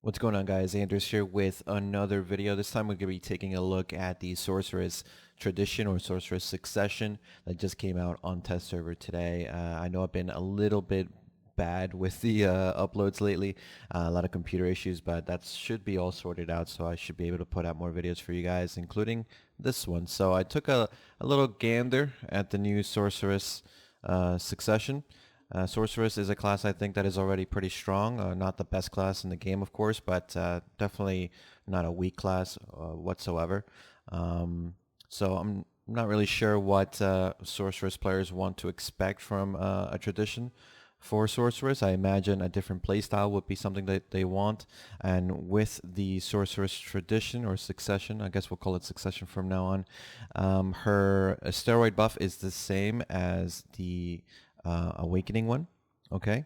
What's going on, guys? Anders here with another video. This time we're going to be taking a look at the Sorceress Tradition or Sorceress Succession that just came out on test server today. I know I've been a little bit bad with the uploads lately, a lot of computer issues, but that should be all sorted out, so I should be able to put out more videos for you guys, including this one. So I took a little gander at the new Sorceress Succession. Sorceress is a class I think that is already pretty strong. Not the best class in the game, of course, but definitely not a weak class whatsoever. So I'm not really sure what Sorceress players want to expect from a tradition for Sorceress. I imagine a different playstyle would be something that they want. And with the Sorceress Tradition or Succession, I guess we'll call it Succession from now on, her steroid buff is the same as the Awakening one. Okay,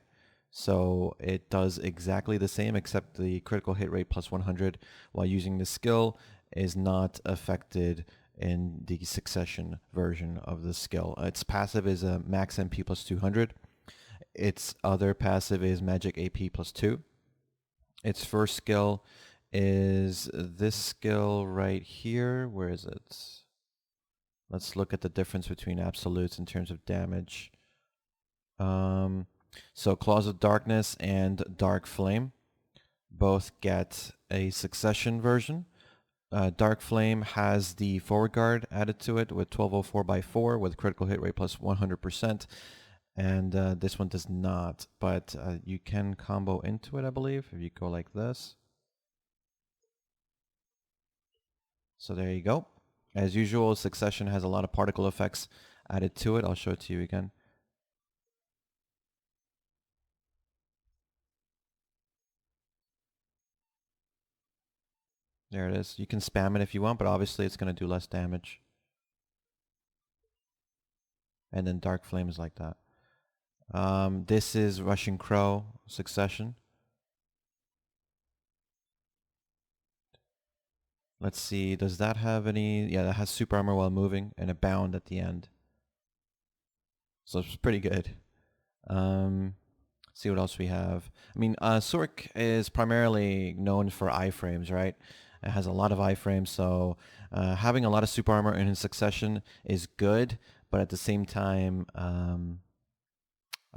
so it does exactly the same, except the critical hit rate plus 100 while using the skill is not affected in the Succession version of the skill. Its passive is a max MP plus 200. Its other passive is magic AP plus 2. Its first skill is this skill right here. Where is it? Let's look at the difference between absolutes in terms of damage. So Claws of Darkness and Dark Flame both get a Succession version. Dark Flame has the forward guard added to it with 1204 by 4 with critical hit rate plus 100%. And this one does not, but you can combo into it, I believe, if you go like this. So there you go. As usual, Succession has a lot of particle effects added to it. I'll show it to you again. There it is. You can spam it if you want, but obviously it's going to do less damage. And then Dark Flame is like that. This is Russian Crow Succession. Let's see, does that have any? Yeah, that has super armor while moving and a bound at the end. So it's pretty good. See what else we have. I mean, Sork is primarily known for iframes, right? It has a lot of iframes, so having a lot of super armor in Succession is good, but at the same time, I'm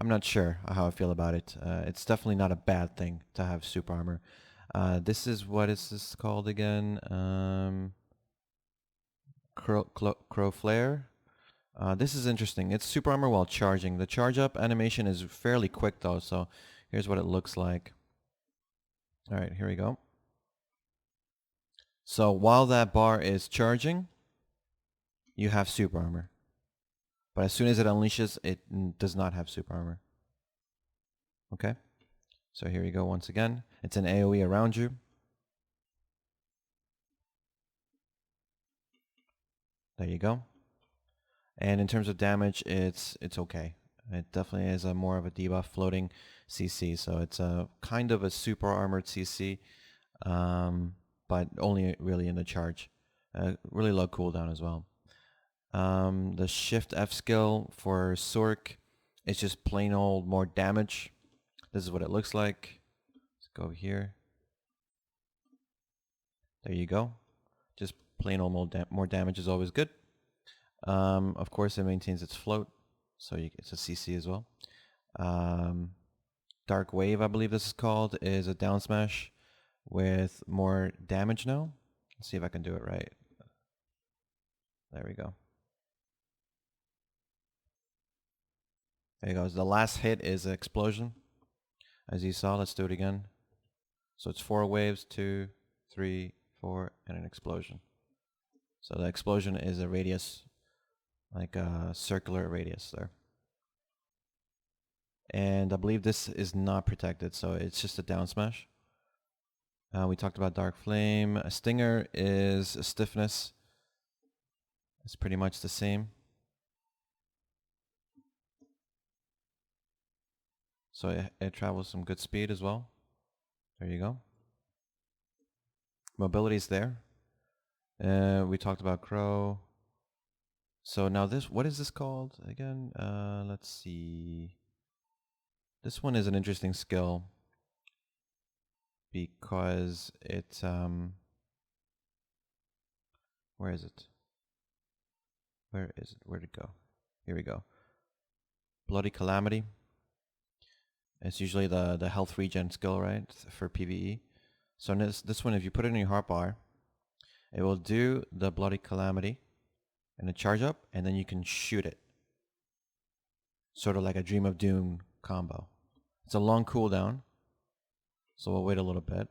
not sure how I feel about it. It's definitely not a bad thing to have super armor. This is, what is this called again? Crow Flare. This is interesting. It's super armor while charging. The charge up animation is fairly quick though, so here's what it looks like. Alright, here we go. So while that bar is charging, you have super armor. But as soon as it unleashes, it does not have super armor. Okay? So here you go once again. It's an AoE around you. There you go. And in terms of damage, it's okay. It definitely is a more of a debuff floating CC, so it's a kind of a super armored CC, but only really in the charge. Really low cooldown as well. The Shift F skill for Sork is just plain old more damage. This is what it looks like. Let's go here. There you go. Just plain old more damage is always good. Of course, it maintains its float, so it's a CC as well. Dark Wave, I believe this is called, is a down smash with more damage now. Let's see if I can do it right. There we go. There you go. The last hit is an explosion. As you saw, let's do it again. So it's 4 waves, 2, 3, 4, and an explosion. So the explosion is a radius, like a circular radius there. And I believe this is not protected, so it's just a down smash. We talked about Dark Flame. A Stinger is a stiffness. It's pretty much the same. So it travels some good speed as well. There you go. Mobility's there. We talked about Crow. So now this, what is this called again? Let's see. This one is an interesting skill because it where is it? Where is it? Where'd it go? Here we go. Bloody Calamity. It's usually the health regen skill, right, for PvE. So in this one, if you put it in your hotbar, it will do the Bloody Calamity and a charge up, and then you can shoot it. Sort of like a Dream of Doom combo. It's a long cooldown, so we'll wait a little bit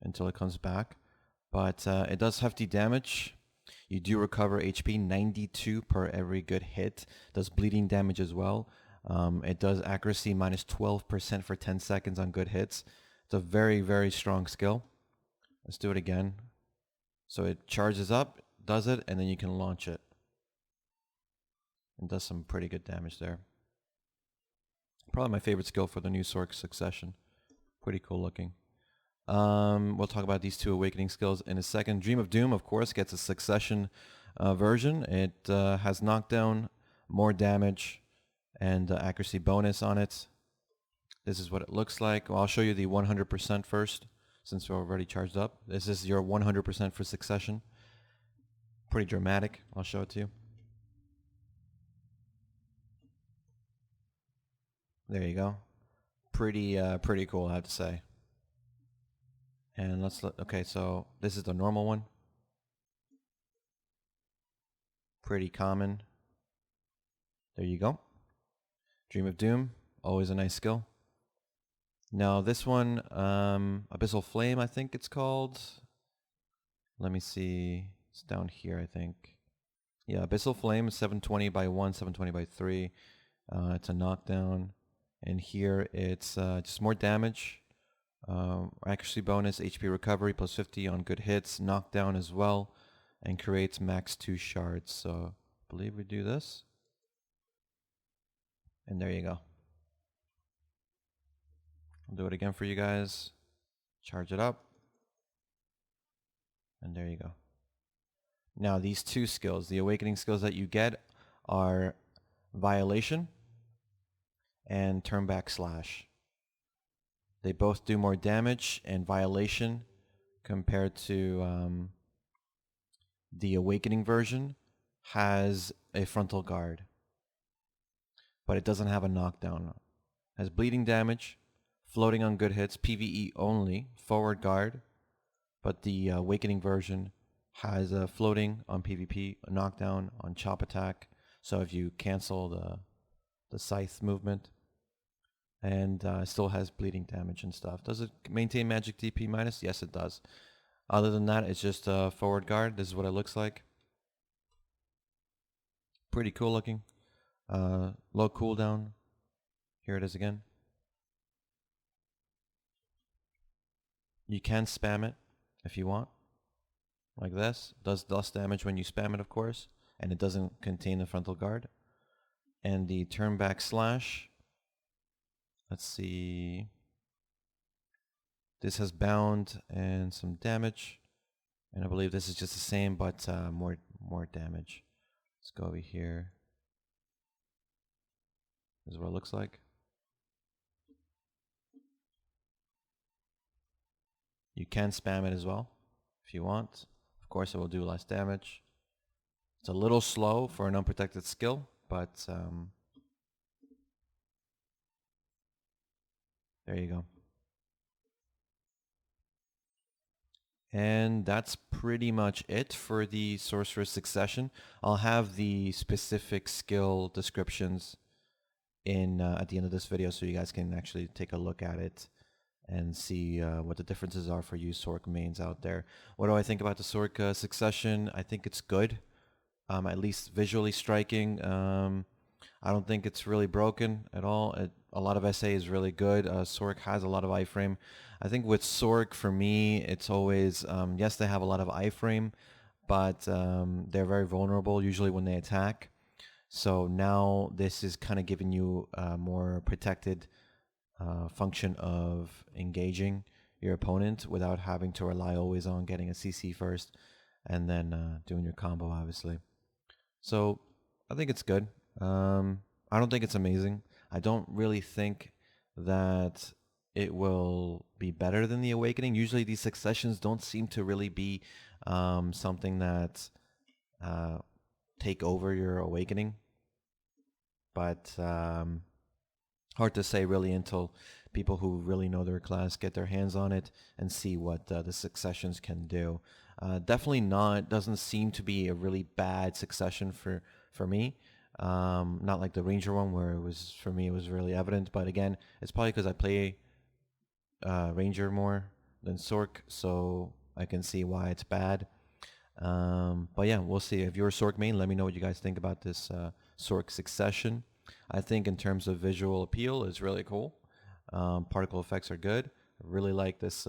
until it comes back. But it does hefty damage. You do recover HP, 92 per every good hit. Does bleeding damage as well. It does accuracy minus 12% for 10 seconds on good hits. It's a very, very strong skill. Let's do it again. So it charges up, does it, and then you can launch it. And does some pretty good damage there. Probably my favorite skill for the new Sorc Succession. Pretty cool looking. We'll talk about these two awakening skills in a second. Dream of Doom, of course, gets a Succession version. It has knockdown, more damage, and accuracy bonus on it. This is what it looks like. Well, I'll show you the 100% first, since we're already charged up. This is your 100% for Succession. Pretty dramatic. I'll show it to you. There you go. Pretty cool, I have to say. And let's look. Okay, so this is the normal one. Pretty common. There you go. Dream of Doom, always a nice skill. Now this one, Abyssal Flame, I think it's called. Let me see. It's down here, I think. Yeah, Abyssal Flame is 720 by 1, 720 by 3. It's a knockdown. And here it's just more damage. Accuracy bonus, HP recovery, plus 50 on good hits, knockdown as well, and creates max 2 shards. So I believe we do this. And there you go. I'll do it again for you guys. Charge it up. And there you go. Now these two skills, the awakening skills that you get are Violation and Turn Back Slash. They both do more damage, and Violation compared to the awakening version has a frontal guard. But it doesn't have a knockdown. It has bleeding damage, floating on good hits, PvE only, forward guard. But the awakening version has a floating on PvP, a knockdown on chop attack. So if you cancel the scythe movement, and still has bleeding damage and stuff. Does it maintain magic DP minus? Yes, it does. Other than that, it's just a forward guard. This is what it looks like. Pretty cool looking. Low cooldown. Here it is again. You can spam it if you want, like this. Does less damage when you spam it, of course, and it doesn't contain the frontal guard. And the Turn Back Slash, let's see, this has bound and some damage, and I believe this is just the same, but more damage. Let's go over here. This is what it looks like. You can spam it as well if you want. Of course, it will do less damage. It's a little slow for an unprotected skill, but there you go. And that's pretty much it for the Sorceress Succession. I'll have the specific skill descriptions in at the end of this video, so you guys can actually take a look at it and see what the differences are for you Sorc mains out there. What do I think about the Sorc Succession? I think it's good, at least visually striking. I don't think it's really broken at all. A lot of SA is really good. Sorc has a lot of iframe. I think with Sorc, for me, it's always, yes, they have a lot of iframe, but they're very vulnerable usually when they attack. So now this is kind of giving you a more protected function of engaging your opponent without having to rely always on getting a CC first and then doing your combo, obviously. So I think it's good. I don't think it's amazing. I don't really think that it will be better than the awakening. Usually these successions don't seem to really be something that take over your awakening, but hard to say really until people who really know their class get their hands on it and see what the successions can do. Definitely doesn't seem to be a really bad succession for me. Not like the Ranger one where it was, for me, it was really evident. But again, it's probably because I play Ranger more than Sorc, so I can see why it's bad. But yeah, we'll see. If you're a Sorc main, let me know what you guys think about this Sorc Succession. I think in terms of visual appeal, it's really cool. Particle effects are good. I really like this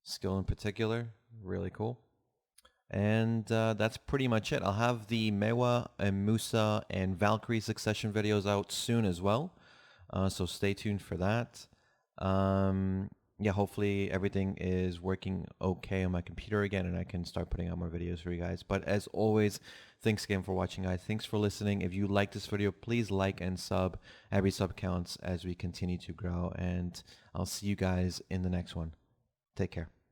skill in particular. Really cool. And that's pretty much it. I'll have the Mewa and Musa and Valkyrie Succession videos out soon as well. So stay tuned for that. Yeah, hopefully everything is working okay on my computer again and I can start putting out more videos for you guys. But as always, thanks again for watching, guys. Thanks for listening. If you like this video, please like and sub. Every sub counts as we continue to grow. And I'll see you guys in the next one. Take care.